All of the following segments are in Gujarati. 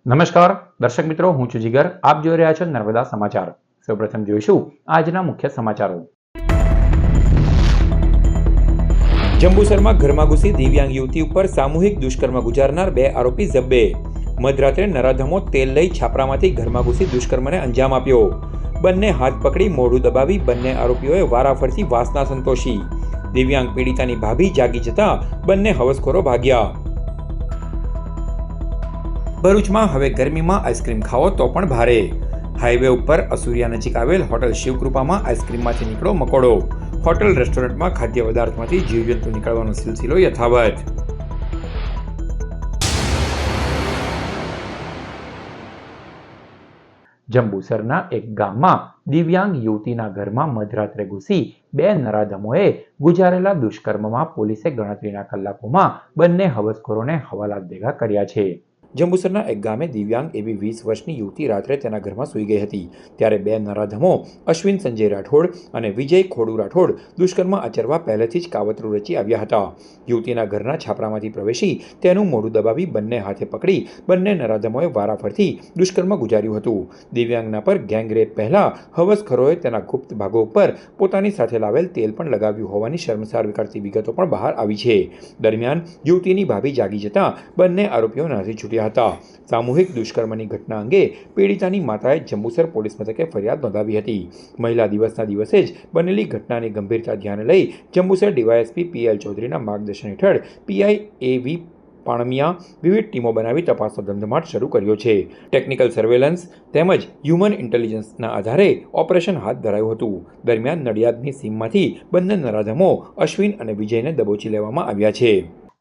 નમસ્કાર દર્શક મિત્રો, હું છું જીગર. આપ જોઈ રહ્યા છો નર્મદા સમાચાર. સૌપ્રથમ જોઈશું આજના મુખ્ય સમાચારો. જંબુસરમાં ઘરમાં ઘૂસી દિવ્યાંગ યુવતી ઉપર સામૂહિક દુષ્કર્મ ગુજારનાર 2 આરોપી ઝબ્બે. મધરાત્રે નરાધમો તેલ લઈ છાપરામાંથી ઘરમાં ઘૂસી દુષ્કર્મને અંજામ આપ્યો. બંને હાથ પકડી મોઢું દબાવી બંને આરોપીઓએ વારાફરતી વાસના સંતોષી. દિવ્યાંગ પીડિતાની ભાભી જાગી જતા બંને હવસખોરો ભાગ્યા. ભરૂચમાં હવે ગરમીમાં આઈસ્ક્રીમ ખાઓ તો પણ ભારે. હાઈવે ઉપર અસુરિયા નજીક આવેલ હોટલ શિવકૃપામાં આઈસ્ક્રીમમાંથી નીકળો મકોડો. હોટલ રેસ્ટોરન્ટમાં ખાદ્ય પદાર્થમાંથી જીવજંતુ નીકળવાનો સિલસિલો યથાવત. જંબુસરના એક ગામમાં દિવ્યાંગ યુવતીના ઘરમાં મધરાત્રે ઘૂસી 2 નરાધમોએ ગુજારેલા દુષ્કર્મમાં પોલીસે ગણતરીના કલાકોમાં બંને હવસખોરોને હવાલાત ભેગા કર્યા છે. જંબુસરના એક ગામે દિવ્યાંગ એવી 20 વર્ષની યુવતી રાત્રે તેના ઘરમાં સૂઈ ગઈ હતી. ત્યારે 2 નરાધમો અશ્વિન સંજય રાઠોડ અને વિજય ખોડુ રાઠોડ દુષ્કર્મ આચરવા પહેલેથી જ કાવતરું રચી આવ્યા હતા. યુવતીના ઘરના છાપરામાંથી પ્રવેશી તેનું મોઢું દબાવી બંને હાથે પકડી બંને નરાધમોએ વારાફરતી દુષ્કર્મ ગુજાર્યું હતું. દિવ્યાંગના પર ગેંગરેપ પહેલા હવસખોરોએ તેના ગુપ્ત ભાગો ઉપર પોતાની સાથે લાવેલ તેલ પણ લગાવ્યું હોવાની શર્મસાર કરતી વિગતો પણ બહાર આવી છે. દરમિયાન યુવતીની ભાભી જાગી જતા બંને આરોપીઓ નાસી છૂટ્યા હતા. સામૂહિક દુષ્કર્મની ઘટના અંગે પીડિતાની માતાએ જંબુસર પોલીસ મથકે ફરિયાદ નોંધાવી હતી. મહિલા દિવસના દિવસે જ બનેલી ઘટનાની ગંભીરતા ધ્યાને લઈ જંબુસર ડીવાયએસપી PL ચૌધરીના માર્ગદર્શન હેઠળ PI AV પાણમિયા વિવિધ ટીમો બનાવી તપાસનો ધમધમાટ શરૂ કર્યો છે. ટેકનિકલ સર્વેલન્સ તેમજ હ્યુમન ઇન્ટેલિજન્સના આધારે ઓપરેશન હાથ ધરાયું હતું. દરમિયાન નડિયાદની સીમમાંથી બંને નરાધમો અશ્વિન અને વિજયને દબોચી લેવામાં આવ્યા છે.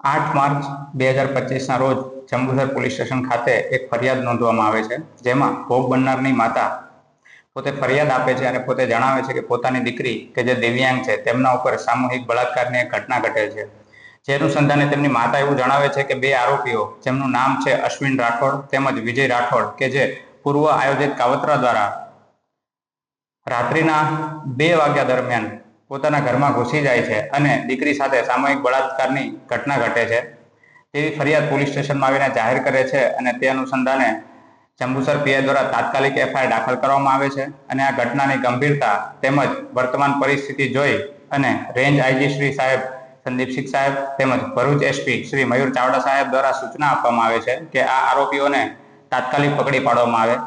8 માર્ચ 2025ના રોજ જંબુસર પોલીસ સ્ટેશન ખાતે એક ફરિયાદ નોંધવામાં આવે છે, જેમાં ભોગ બનનારની માતા પોતે ફરિયાદ આપે છે અને પોતે જણાવે છે કે પોતાની દીકરી કે જે દિવ્યાંગ છે તેમના ઉપર સામૂહિક બળાત્કારની એક ઘટના ઘટે છે. જે અનુસંધાને તેમની માતા એવું જણાવે છે કે 2 આરોપીઓ જેમનું નામ છે અશ્વિન રાઠોડ તેમજ વિજય રાઠોડ કે જે પૂર્વ આયોજિત કાવતરા દ્વારા રાત્રિના 2 વાગ્યા દરમિયાન પોતાના ઘરમાં ઘૂસી જાય છે અને દીકરી સાથે સામૂહિક બળાત્કારની ઘટના ઘટે છે તેવી ફરિયાદ પોલીસ સ્ટેશનમાં આવીને જાહેર કરે છે. અને તે અનુસંધાને જંબુસર PI દ્વારા તાત્કાલિક FIR દાખલ કરવામાં આવે છે. અને આ ઘટનાની ગંભીરતા તેમજ વર્તમાન પરિસ્થિતિ જોઈ અને રેન્જ IG શ્રી સાહેબ સંદીપસિંહ સાહેબ તેમજ ભરૂચ SP શ્રી મયુર ચાવડા સાહેબ દ્વારા સૂચના આપવામાં આવે છે કે આ આરોપીઓને તાત્કાલિક પકડી પાડવામાં આવે.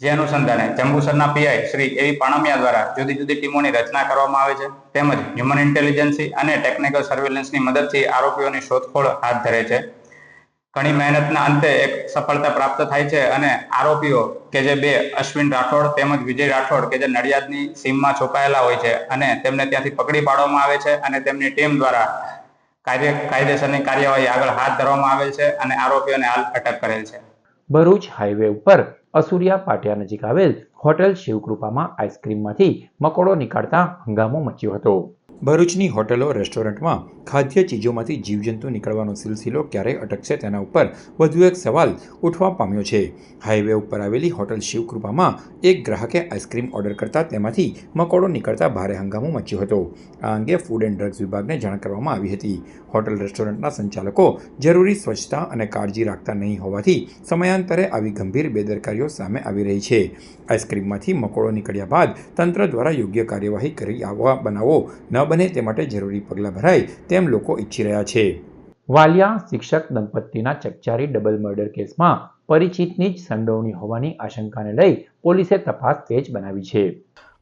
જે અનુસંધાને જંબુસરના PI શ્રી AV પાણમિયા દ્વારા જુદી જુદી ટીમોની રચના કરવામાં આવે છે, તેમજ હ્યુમન ઇન્ટેલિજન્સી અને ટેકનિકલ સર્વેલન્સની મદદથી આરોપીઓની શોધખોળ હાથ ધરે છે. ઘણી મહેનતના અંતે એક સફળતા પ્રાપ્ત થાય છે અને આરોપીઓ કે જે 2 અશ્વિન રાઠોડ તેમજ વિજય રાઠોડ કે જે નડિયાદની સીમમાં છુપાયેલા હોય છે અને તેમને ત્યાંથી પકડી પાડવામાં આવે છે અને તેમની ટીમ દ્વારા કાયદેસરની કાર્યવાહી આગળ હાથ ધરવામાં આવે છે અને આરોપીઓને હાલ અટક કરેલ છે. ભરૂચ હાઈવે ઉપર અસુરિયા પાટિયા નજીક આવેલ હોટલ શિવકૃપામાં આઈસ્ક્રીમમાંથી મકોડો નીકળતા હંગામો મચ્યો હતો. ભરૂચની હોટલો રેસ્ટોરન્ટમાં ખાદ્ય ચીજોમાંથી જીવજંતુ નીકળવાનો સિલસિલો ક્યારે અટકશે તેના ઉપર વધુ એક સવાલ ઉઠવા પામ્યો છે. હાઈવે ઉપર આવેલી હોટલ શિવકૃપામાં એક ગ્રાહકે આઈસ્ક્રીમ ઓર્ડર કરતા તેમાંથી મકોડો નીકળતા ભારે હંગામો મચ્યો હતો. આ અંગે ફૂડ એન્ડ ડ્રગ્સ વિભાગને જાણ કરવામાં આવી હતી. હોટલ રેસ્ટોરન્ટના સંચાલકો જરૂરી સ્વચ્છતા અને કાળજી રાખતા નહીં હોવાથી સમયાંતરે આવી ગંભીર બેદરકારીઓ સામે આવી રહી છે. આઈસ્ક્રીમમાંથી મકોડો નીકળ્યા બાદ તંત્ર દ્વારા યોગ્ય કાર્યવાહી કરી આવા બનાવો ન બને તે માટે જરૂરી પગલાં ભરાય તેમ લોકો ઈચ્છી રહ્યા છે. વાલિયા શિક્ષક દંપતીના ચકચારી ડબલ મર્ડર કેસમાં પરિચિતની જ સંડોવણી હોવાની આશંકાને લઈ પોલીસે તપાસ તેજ બનાવી છે.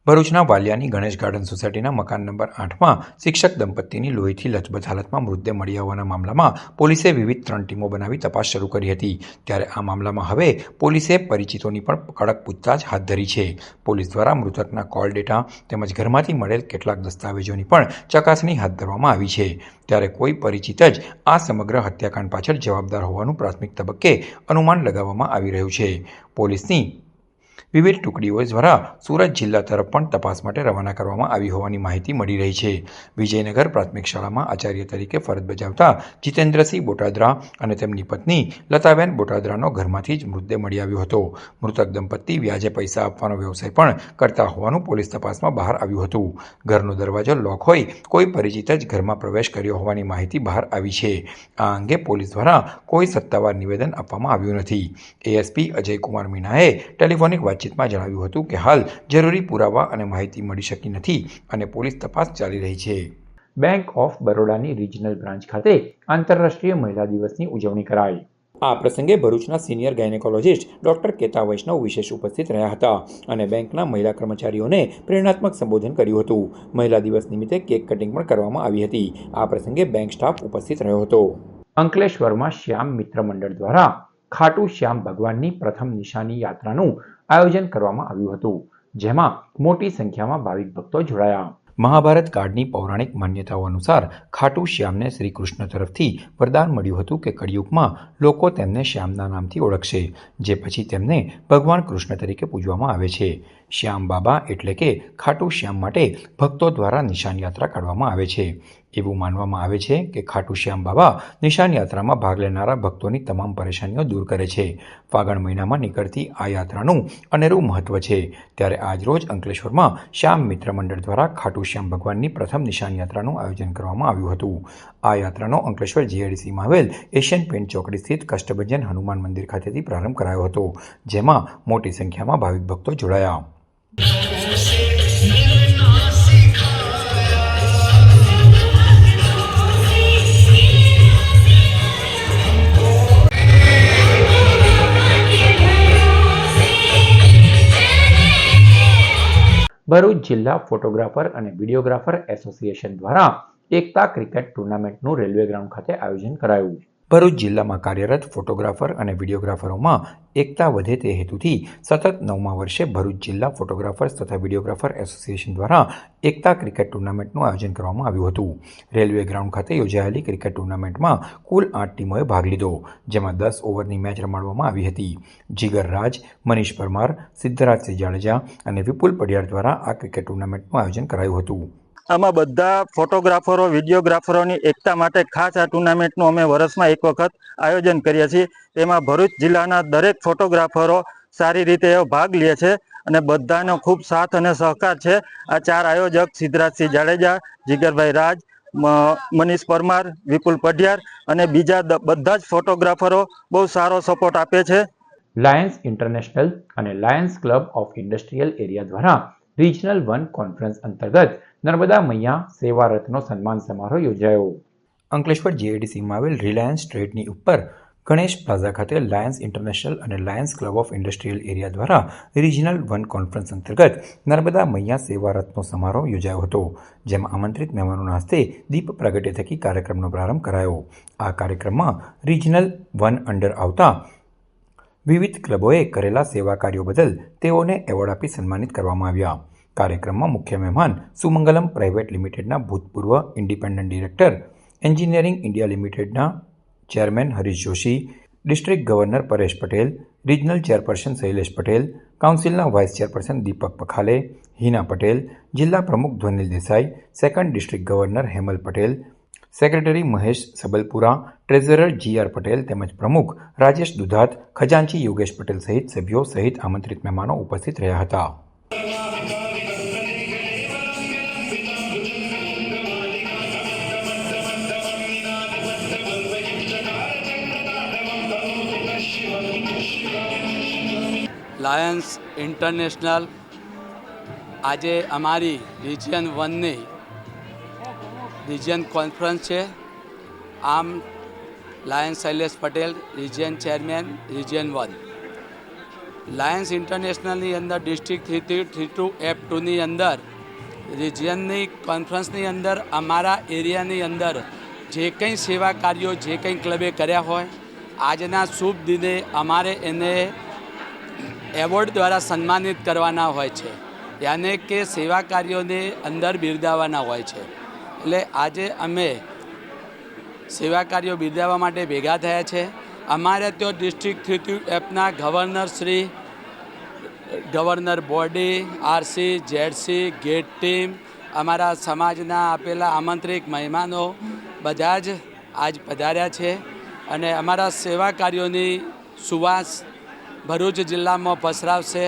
ભરૂચના વાલિયાની ગણેશ ગાર્ડન સોસાયટીના મકાન નંબર 8માં શિક્ષક દંપતીની લોહીથી લથબથ હાલતમાં મૃતદેહ મળી આવવાના મામલામાં પોલીસે વિવિધ 3 ટીમો બનાવી તપાસ શરૂ કરી હતી. ત્યારે આ મામલામાં હવે પોલીસે પરિચિતોની પણ કડક પૂછતાછ હાથ ધરી છે. પોલીસ દ્વારા મૃતકના કોલ ડેટા તેમજ ઘરમાંથી મળેલ કેટલાક દસ્તાવેજોની પણ ચકાસણી હાથ ધરવામાં આવી છે. ત્યારે કોઈ પરિચિત જ આ સમગ્ર હત્યાકાંડ પાછળ જવાબદાર હોવાનું પ્રાથમિક તબક્કે અનુમાન લગાવવામાં આવી રહ્યું છે. પોલીસની વિવિધ ટુકડીઓ દ્વારા સુરત જિલ્લા તરફ પણ તપાસ માટે રવાના કરવામાં આવી હોવાની માહિતી મળી રહી છે. વિજયનગર પ્રાથમિક શાળામાં આચાર્ય તરીકે ફરજ બજાવતા જીતેન્દ્રસિંહ બોટાદરા અને તેમની પત્ની લતાબેન બોટાદરાનો ઘરમાંથી જ મૃતદેહ મળી આવ્યો હતો. મૃતક દંપતી વ્યાજે પૈસા આપવાનો વ્યવસાય પણ કરતા હોવાનું પોલીસ તપાસમાં બહાર આવ્યું હતું. ઘરનો દરવાજો લોક હોઈ કોઈ પરિચિત જ ઘરમાં પ્રવેશ કર્યો હોવાની માહિતી બહાર આવી છે. આ અંગે પોલીસ દ્વારા કોઈ સત્તાવાર નિવેદન આપવામાં આવ્યું નથી. એએસપી અજયકુમાર મીનાએ ટેલિફોનિક વાતચીતમાં જણાવ્યું હતું કે હાલ જરૂરી પુરાવા અને માહિતી મળી શકી નથી અને પોલીસ તપાસ ચાલી રહી છે. બેંક ઓફ બરોડાની રિજનલ બ્રાન્ચ ખાતે આંતરરાષ્ટ્રીય મહિલા દિવસની ઉજવણી કરાઈ. આ પ્રસંગે ભરૂચના સિનિયર ગાયનેકોલોજિસ્ટ ડોક્ટર કેતા વૈષ્ણવ વિશેષ ઉપસ્થિત રહ્યા હતા અને બેંકના મહિલા કર્મચારીઓને પ્રેરણાત્મક સંબોધન કર્યું હતું. મહિલા દિવસ નિમિત્તે કેક કટિંગ પણ કરવામાં આવી હતી. આ પ્રસંગે બેંક સ્ટાફ ઉપસ્થિત રહ્યો હતો. અંકલેશ્વરમાં શ્યામ મિત્ર મંડળ દ્વારા ખાટુ શ્યામ ભગવાનની પ્રથમ નિશાની યાત્રાનું આયોજન કરવામાં આવ્યું હતું, જેમાં મોટી સંખ્યામાં ભાવિક ભક્તો જોડાયા. મહાભારત કાળની પૌરાણિક માન્યતાઓ અનુસાર ખાટુ શ્યામને શ્રી કૃષ્ણ તરફથી વરદાન મળ્યું હતું કે કળિયુગમાં લોકો તેમને શ્યામના નામથી ઓળખશે, જે પછી તેમને ભગવાન કૃષ્ણ તરીકે પૂજવામાં આવે છે. શ્યામ બાબા એટલે કે ખાટુ શ્યામ માટે ભક્તો દ્વારા નિશાન યાત્રા કાઢવામાં આવે છે. એવું માનવામાં આવે છે કે ખાટુ શ્યામ બાબા નિશાન યાત્રામાં ભાગ લેનારા ભક્તોની તમામ પરેશાનીઓ દૂર કરે છે. ફાગણ મહિનામાં નીકળતી આ યાત્રાનું અનેરું મહત્વ છે. ત્યારે આજરોજ અંકલેશ્વરમાં શ્યામ મિત્ર મંડળ દ્વારા ખાટુ શ્યામ ભગવાનની પ્રથમ નિશાન યાત્રાનું આયોજન કરવામાં આવ્યું હતું. આ યાત્રાનો અંકલેશ્વર જીઆઈડીસીમાં આવેલ એશિયન પેન્ટ ચોકડી સ્થિત કષ્ટભંજન હનુમાન મંદિર ખાતેથી પ્રારંભ કરાયો હતો, જેમાં મોટી સંખ્યામાં ભાવિક ભક્તો જોડાયા. ભરૂચ જિલ્લા ફોટોગ્રાફર અને વિડીયોગ્રાફર એસોસિએશન દ્વારા એકતા ક્રિકેટ ટુર્નામેન્ટનું રેલવે ગ્રાઉન્ડ ખાતે આયોજન કરાયું. ભરૂચ જિલ્લામાં કાર્યરત ફોટોગ્રાફર અને વિડીયોગ્રાફરોમાં એકતા વધે તે હેતુથી સતત 9મા વર્ષે ભરૂચ જિલ્લા ફોટોગ્રાફર્સ તથા વિડીયોગ્રાફર એસોસિએશન દ્વારા એકતા ક્રિકેટ ટુર્નામેન્ટનું આયોજન કરવામાં આવ્યું હતું. રેલવે ગ્રાઉન્ડ ખાતે યોજાયેલી ક્રિકેટ ટુર્નામેન્ટમાં કુલ 8 ટીમોએ ભાગ લીધો, જેમાં 10 ઓવરની મેચ રમાડવામાં આવી હતી. જીગર રાજ, મનીષ પરમાર, સિદ્ધરાજસિંહ જાડેજા અને વિપુલ પડિયાર દ્વારા આ ક્રિકેટ ટુર્નામેન્ટનું આયોજન કરાયું હતું. આમાં બધા ફોટોગ્રાફરો વિડીયોગ્રાફરોની એકતા માટે ખાસ આ ટુર્નામેન્ટનું અમે વર્ષમાં એક વખત આયોજન કરીએ છીએ. તેમાં ભરૂચ જિલ્લાના દરેક ફોટોગ્રાફરો સારી રીતે ભાગ લે છે અને બધાનો ખૂબ સાથ અને સહકાર છે. આ 4 આયોજક સિદ્ધરાજસિંહ જાડેજા, જીગરભાઈ રાજ, મનીષ પરમાર, વિપુલ પઢિયાર અને બીજા બધા જ ફોટોગ્રાફરો બહુ સારો સપોર્ટ આપે છે. લાયન્સ ઇન્ટરનેશનલ અને Lions club of industrial area દ્વારા રિજનલ 1 કોન્ફરન્સ અંતર્ગત નર્મદા મૈયા સેવા રથનો સન્માન સમારોહ યોજાયો. અંકલેશ્વર જીઆઈડીસીમાં આવેલ રિલાયન્સ ટ્રેડની ઉપર ગણેશ પ્લાઝા ખાતે લાયન્સ ઇન્ટરનેશનલ અને Lions club of industrial area દ્વારા રિજનલ 1 કોન્ફરન્સ અંતર્ગત નર્મદા મૈયા સેવા રથનો સમારોહ યોજાયો હતો, જેમાં આમંત્રિત મહેમાનોના હસ્તે દીપ પ્રાગટ્ય થકી કાર્યક્રમનો પ્રારંભ કરાયો. આ કાર્યક્રમમાં રિજનલ 1 અંડર આવતા વિવિધ ક્લબોએ કરેલા સેવા કાર્યો બદલ તેઓને એવોર્ડ આપી સન્માનિત કરવામાં આવ્યા. કાર્યક્રમમાં મુખ્ય મહેમાન સુમંગલમ પ્રાઇવેટ લિમિટેડના ભૂતપૂર્વ ઇન્ડિપેન્ડન્ટ ડિરેક્ટર, એન્જિનિયરિંગ ઇન્ડિયા લિમિટેડના chairman Harish Joshi, district governor Paresh Patel, regional chairperson Shailesh Patel, કાઉન્સિલના વાઇસ ચેરપર્સન દીપક પખાલે, હિના પટેલ, જિલ્લા પ્રમુખ Dhvanil Desai, second district governor Hemal Patel, secretary Mahesh Sabalpura, treasurer GR Patel તેમજ પ્રમુખ રાજેશ દુધાત, ખજાનચી યોગેશ પટેલ સહિત સભ્યો સહિત આમંત્રિત મહેમાનો ઉપસ્થિત રહ્યા હતા. લાયન્સ ઇન્ટરનેશનલ આજે અમારી રિજિયન 1ની રિજિયન કોન્ફરન્સ છે. આમ lions Shailesh Patel, region chairman, region 1. Lions ઇન્ટરનેશનલની અંદર ડિસ્ટ્રિક્ટ 32 F2ની અંદર રિજિયનની કોન્ફરન્સની અંદર અમારા એરિયાની અંદર જે કંઈ સેવા કાર્યો જે કંઈ ક્લબે કર્યા હોય, આજના શુભ દિને અમારે એને એવોર્ડ દ્વારા સન્માનિત કરવાના હોય છે, યાને કે સેવા કાર્યોને અંદર બિરદાવવાના હોય છે. એટલે આજે અમે સેવા કાર્યો બિરદાવવા માટે ભેગા થયા છે. અમારે તો ડિસ્ટ્રિક્ટ 32 Fના governor Shri governor body, RC, ZC, GAT team, અમારા સમાજના આપેલા આમંત્રિત મહેમાનો બધા જ આજ પધાર્યા છે અને અમારા સેવા કાર્યોની સુવાસ ભરૂચ જિલ્લામાં પસરાવશે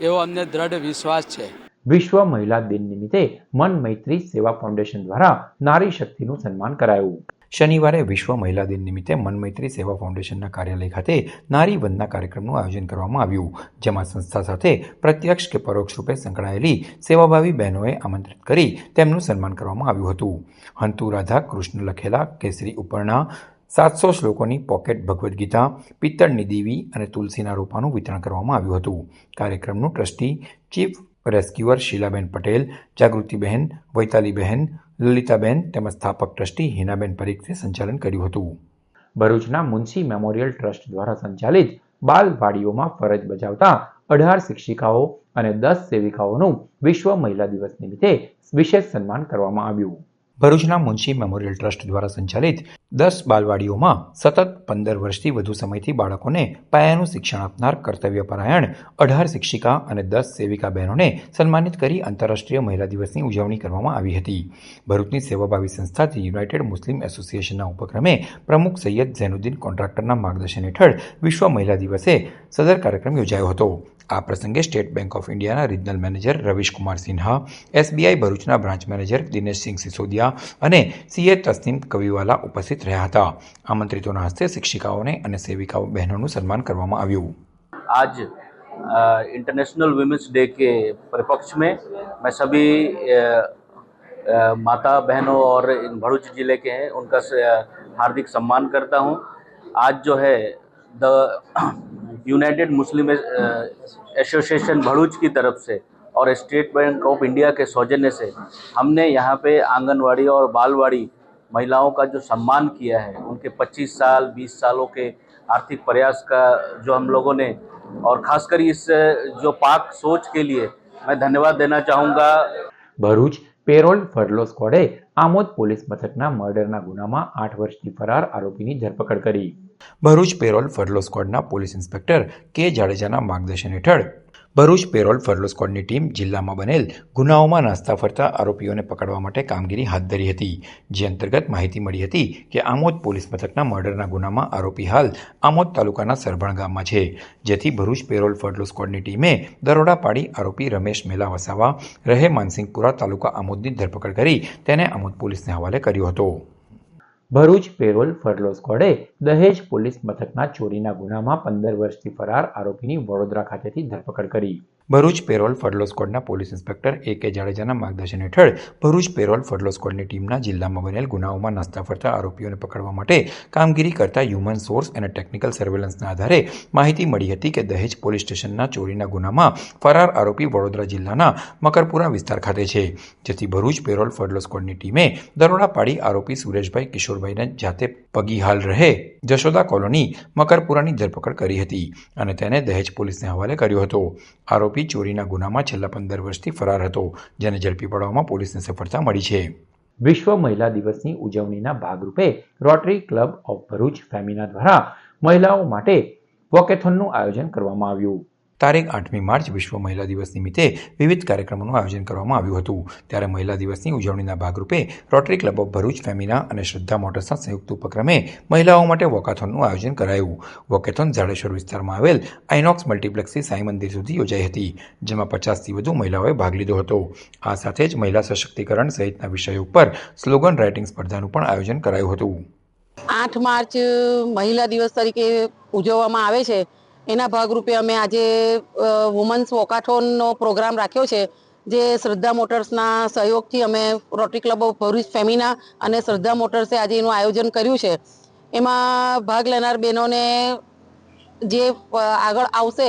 એવો અમને દ્રઢ વિશ્વાસ છે. વિશ્વ મહિલા દિન નિમિત્તે મન મૈત્રી સેવા ફાઉન્ડેશન દ્વારા નારી શક્તિનું સન્માન કરાયું. શનિવારે વિશ્વ મહિલા દિન નિમિત્તે મનમૈત્રી સેવા ફાઉન્ડેશનના કાર્યાલય ખાતે નારી વંદના કાર્યક્રમનું આયોજન કરવામાં આવ્યું, જેમાં સંસ્થા સાથે પ્રત્યક્ષ કે પરોક્ષ રૂપે સંકળાયેલી સેવાભાવી બહેનોએ આમંત્રિત કરી તેમનું સન્માન કરવામાં આવ્યું હતું. હંતુ રાધા કૃષ્ણ લખેલા કેસરી ઉપરના 700 શ્લોકોની પોકેટ ભગવદ્ ગીતા, પિત્તળની દેવી અને તુલસીના રોપાનું વિતરણ કરવામાં આવ્યું હતું. કાર્યક્રમનું trustee chief rescuer શીલાબેન Patel, જાગૃતિબહેન, વૈતાલીબહેન, Lalitaben તેમજ સ્થાપક ટ્રસ્ટી હિનાબેન પરીખે સંચાલન કર્યું હતું. ભરૂચના મુનશી મેમોરિયલ ટ્રસ્ટ દ્વારા સંચાલિત બાલવાડીઓમાં ફરજ બજાવતા 18 શિક્ષિકાઓ અને 10 સેવિકાઓનું વિશ્વ મહિલા દિવસ નિમિત્તે વિશેષ સન્માન કરવામાં આવ્યું. ભરૂચના મુનશી મેમોરિયલ ટ્રસ્ટ દ્વારા સંચાલિત 10 બાલવાડીઓમાં સતત 15 વર્ષથી વધુ સમયથી બાળકોને પાયાનું શિક્ષણ આપનાર કર્તવ્યપરાયણ 18 શિક્ષિકા અને 10 સેવિકા બહેનોને સન્માનિત કરી આંતરરાષ્ટ્રીય મહિલા દિવસની ઉજવણી કરવામાં આવી હતી. ભરૂચની સેવાભાવી સંસ્થા ધી યુનાઇટેડ મુસ્લિમ એસોસિએશનના ઉપક્રમે પ્રમુખ સૈયદ ઝૈનુદ્દીન કોન્ટ્રાક્ટરના માર્ગદર્શન હેઠળ વિશ્વ મહિલા દિવસે સદર કાર્યક્રમ યોજાયો હતો. આ પ્રસંગે સ્ટેટ બેંક ઓફ ઇન્ડિયાના રિજનલ મેનેજર રવિશકુમાર સિન્હા, એસબીઆઈ ભરૂચના બ્રાન્ચ મેનેજર દિનેશસિંહ સિસોદિયા અને સીએ તસ્નીમ કવિવાલા ઉપસ્થિત રહ્યા હતા. આમંત્રિતોના હસ્તે શિક્ષિકાઓને અને સેવિકાઓ બહેનોનું સન્માન કરવામાં આવ્યું. आज इंटरनेशनल वुमेंस डे के परिप्रेक्ष्य में मैं सभी माता बहनों और भरूच जिले के हैं उनका हार्दिक सम्मान करता हूं. आज जो है the United Muslim association Bharuch की तरफ से और स्टेट बैंक ऑफ इंडिया के सौजन्य से हमने यहाँ पे आंगनवाड़ी और बालवाड़ी महिलाओं का जो सम्मान किया है, उनके 25 साल 20 सालों के आर्थिक प्रयास का जो हम लोगों ने और खासकर इस जो पाक सोच के लिए मैं धन्यवाद देना चाहूँगा. ભરૂચ પેરોલ ફરલો સ્ક્વોડે આમોદ પોલીસ મથકના મર્ડરના ગુનામાં 8 વર્ષથી ફરાર આરોપીની ધરપકડ કરી. ભરૂચ પેરોલ ફરલો સ્ક્વોડના પોલીસ ઇન્સ્પેક્ટર કે જાડેજાના માર્ગદર્શન હેઠળ ભરૂચ પેરોલ ફરલો સ્ક્વોડની ટીમ જિલ્લામાં બનેલ ગુનાઓમાં નાસ્તા ફરતા આરોપીઓને પકડવા માટે કામગીરી હાથ ધરી હતી. જે અંતર્ગત માહિતી મળી હતી કે આમોદ પોલીસ મથકના મર્ડરના ગુનામાં આરોપી હાલ આમોદ તાલુકાના સરભણ ગામમાં છે. જેથી ભરૂચ પેરોલ ફરલો સ્ક્વોડની ટીમે દરોડા પાડી આરોપી રમેશ મેલા વસાવા રહે માનસિંગપુરા તાલુકા આમોદની ધરપકડ કરી તેને આમોદ પોલીસને હવાલે કર્યો હતો. ભરૂચ પેરોલ ફરલો સ્ક્વોડે દહેજ પોલીસ મથકના ચોરીના ગુનામાં 15 વર્ષથી ફરાર આરોપીની વડોદરા ખાતેથી ધરપકડ કરી. ભરૂચ પેરોલ ફરલો સ્ક્વોડના પોલીસ ઇન્સ્પેક્ટર એ કે જાડેજાના માર્ગદર્શન હેઠળ ભરૂચ પેરોલ ફરલો સ્ક્વોડની ટીમના જિલ્લામાં બનેલ ગુનાઓમાં નાસ્તા ફરતા આરોપીઓને પકડવા માટે કામગીરી કરતા હ્યુમન સોર્સ અને ટેકનિકલ સર્વેલન્સના આધારે માહિતી મળી હતી કે દહેજ પોલીસ સ્ટેશનના ચોરીના ગુનામાં ફરાર આરોપી વડોદરા જિલ્લાના મકરપુરા વિસ્તાર ખાતે છે. જેથી ભરૂચ પેરોલ ફરલો સ્ક્વોડની ટીમે દરોડા પાડી આરોપી સુરેશભાઈ કિશોરભાઈને જાતે પગીહાલ રહે જશોદા કોલોની મકરપુરાની ધરપકડ કરી હતી અને તેને દહેજ પોલીસને હવાલે કર્યો હતો. આરોપી ચોરીના ગુનામાં છેલ્લા 15 વર્ષથી ફરાર હતો, જેને ઝડપી પાડવામાં પોલીસને સફળતા મળી છે. વિશ્વ મહિલા દિવસની ઉજવણીના ભાગરૂપે rotary club of Bharuch Femina દ્વારા મહિલાઓ માટે વોકેથોનનું આયોજન કરવામાં આવ્યું. તારીખ 8મી માર્ચ વિશ્વ મહિલા દિવસ નિમિત્તે વિવિધ કાર્યક્રમોનું આયોજન કરવામાં આવ્યું હતું. ત્યારે મહિલા દિવસની ઉજવણીના ભાગરૂપે rotary club of Bharuch Femina અને શ્રદ્ધા મોટર્સના સંયુક્ત ઉપક્રમે મહિલાઓ માટે વોકાથોનનું આયોજન કરાયું. વોકેથોન જાડેશ્વર વિસ્તારમાં આવેલ આઇનોક્સ મલ્ટીપ્લેક્સથી સાંઈ મંદિર સુધી યોજાઈ હતી, જેમાં 50થી વધુ મહિલાઓએ ભાગ લીધો હતો. આ સાથે જ મહિલા સશક્તિકરણ સહિતના વિષયો ઉપર સ્લોગન રાઇટિંગ સ્પર્ધાનું પણ આયોજન કરાયું હતું. 8 માર્ચ મહિલા દિવસ તરીકે ઉજવવામાં આવે છે. એના ભાગરૂપે અમે આજે વુમન્સ વોકાથોનનો પ્રોગ્રામ રાખ્યો છે, જે શ્રદ્ધા મોટર્સના સહયોગથી અમે rotary club of Bharuch Femina અને શ્રદ્ધા મોટર્સે આજે એનું આયોજન કર્યું છે. એમાં ભાગ લેનાર બહેનોને જે આગળ આવશે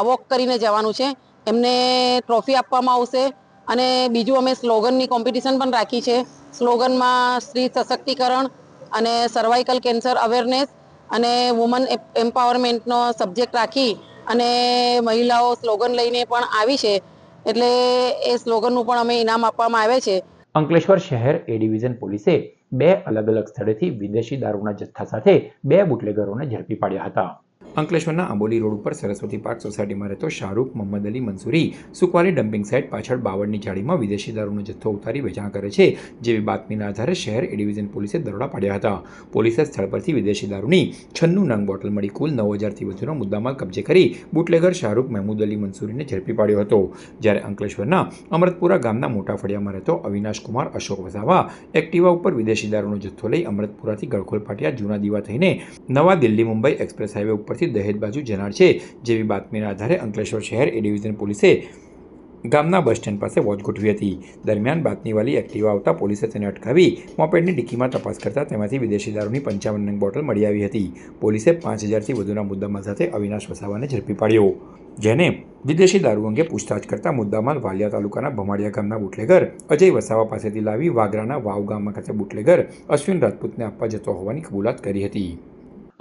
વોક કરીને જવાનું છે, એમને ટ્રોફી આપવામાં આવશે. અને બીજું અમે સ્લોગનની કોમ્પિટિશન પણ રાખી છે. સ્લોગનમાં સ્ત્રી સશક્તિકરણ અને સર્વાઇકલ કેન્સર અવેરનેસ અને વુમન એમ્પાવરમેન્ટનો સબ્જેક્ટ રાખી અને મહિલાઓ સ્લોગન લઈને પણ આવી છે, એટલે એ સ્લોગનનું પણ અમે ઇનામ આપવામાં આવે છે. અંકલેશ્વર શહેર એ ડિવિઝન પોલીસે 2 અલગ અલગ સ્થળેથી વિદેશી દારૂના જથ્થા સાથે 2 બુટલેગરોને ઝડપી પાડ્યા હતા. અંકલેશ્વરના આંબોલી રોડ ઉપર સરસ્વતી પાર્ક સોસાયટીમાં રહેતો શાહરૂખ મોહમ્મદ અલી મંસૂરી સુકવાલી ડમ્પિંગ સાઇટ પાછળ બાવળની જાળીમાં વિદેશી દારૂનો જથ્થો ઉતારી વેચાણ કરે છે, જેવી બાતમીના આધારે શહેર એ ડિવિઝન પોલીસે દરોડા પાડ્યા હતા. પોલીસે સ્થળ પરથી વિદેશી દારૂની 96 નંગ બોટલ મળી કુલ 9,000થી વધુનો મુદ્દામાલ કબજે કરી બુટલેગર શાહરૂખ મહેમૂદ અલી મંસૂરીને ઝડપી પાડ્યો હતો. જ્યારે અંકલેશ્વરના અમૃતપુરા ગામના મોટા ફળિયામાં રહેતો અવિનાશ કુમાર અશોક વસાવા એક્ટિવા ઉપર વિદેશી દારૂનો જથ્થો લઈ અમૃતપુરાથી ગળખોલ પાટિયા જૂના દીવા થઈને નવા દિલ્હી મુંબઈ એક્સપ્રેસ હાઈવે ઉપરથી દહેજ બાજુ જનાર છે, જેવી બાતમીના આધારે અંકલેશ્વર શહેર એ ડિવિઝન પોલીસે ગામના બસ સ્ટેન્ડ પાસે વોચ ગોઠવી હતી. દરમિયાન બાતમીવાળી એક્ટિવા આવતા પોલીસે તેને અટકાવી મોપેડની ડિક્કીમાં તપાસ કરતા તેમાંથી વિદેશી દારૂની 55 નંગ બોટલ મળી આવી હતી. પોલીસે 5,000થી વધુના મુદ્દામાલ સાથે અવિનાશ વસાવાને ઝડપી પાડ્યો, જેને વિદેશી દારૂ અંગે પૂછતાછ કરતા મુદ્દામાલ વાલિયા તાલુકાના ભમાડિયા ગામના બુટલેગર અજય વસાવા પાસેથી લાવી વાગરાના વાવ ગામમાં ખાતે બુટલેગર અશ્વિન રાજપૂતને આપવા જતો હોવાની કબૂલાત કરી હતી.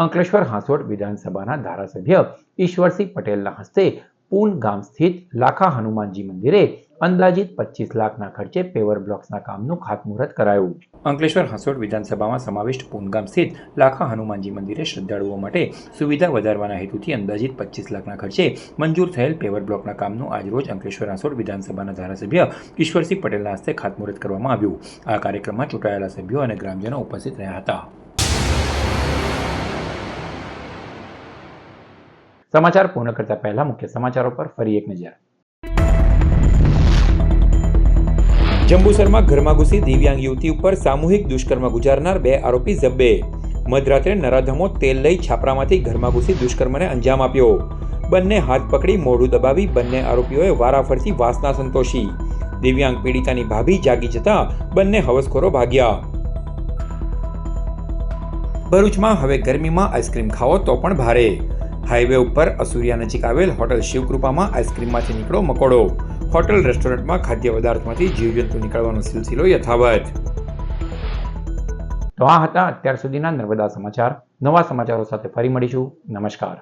અંકલેશ્વર હાંસોટ વિધાનસભાના ધારાસભ્ય ઈશ્વરસિંહ પટેલના હસ્તે પૂન ગામ સ્થિત લાખા હનુમાનજી મંદિરે અંદાજિત 25 લાખના ખર્ચે પેવર બ્લોક્સના કામનું ખાતમુહૂર્ત કરાયું. અંકલેશ્વર હાંસોટ વિધાનસભામાં સમાવિષ્ટ પૂનગામ સ્થિત લાખા હનુમાનજી મંદિરે શ્રદ્ધાળુઓ માટે સુવિધા વધારવાના હેતુથી અંદાજિત 25 લાખના ખર્ચે મંજૂર થયેલ પેવર બ્લોકના કામનું આજરોજ અંકલેશ્વર હાંસોટ વિધાનસભાના ધારાસભ્ય ઈશ્વરસિંહ પટેલના હસ્તે ખાતમુહૂર્ત કરવામાં આવ્યું. આ કાર્યક્રમમાં ચૂંટાયેલા સભ્યો અને ગ્રામજનો ઉપસ્થિત રહ્યા હતા. સમાચાર પૂર્ણ કરતા પહેલા મુખ્ય સમાચારો પર ફરી એક નજર. જંબુસરમાં ઘરમાં ઘૂસી દિવ્યાંગ યુવતી ઉપર સામૂહિક દુષ્કર્મ ગુજારનાર 2 આરોપી ઝબ્બે. મધરાત્રે નરાધમો તેલ લઈ છાપરામાંથી ઘરમાં ઘૂસી દુષ્કર્મને અંજામ આપ્યો. બંને હાથ પકડી મોઢું દબાવી બંને આરોપીઓએ વારાફરતી વાસના સંતોષી. દિવ્યાંગ પીડિતાની ભાભી જાગી જતા બંને હવસખોરો ભાગ્યા. ભરૂચમાં હવે ગરમીમાં આઈસ્ક્રીમ ખાઓ તો પણ ભારે. હાઈવે ઉપર અસુરિયા નજીક આવેલ હોટલ શિવકૃપામાં આઈસ્ક્રીમમાંથી નીકળો મકોડો. હોટલ રેસ્ટોરન્ટમાં ખાદ્ય પદાર્થમાંથી જીવજંતુ નીકળવાનો સિલસિલો યથાવત. તો આ હતા અત્યાર સુધીના નર્મદા સમાચાર. નવા સમાચારો સાથે ફરી મળીશું. નમસ્કાર.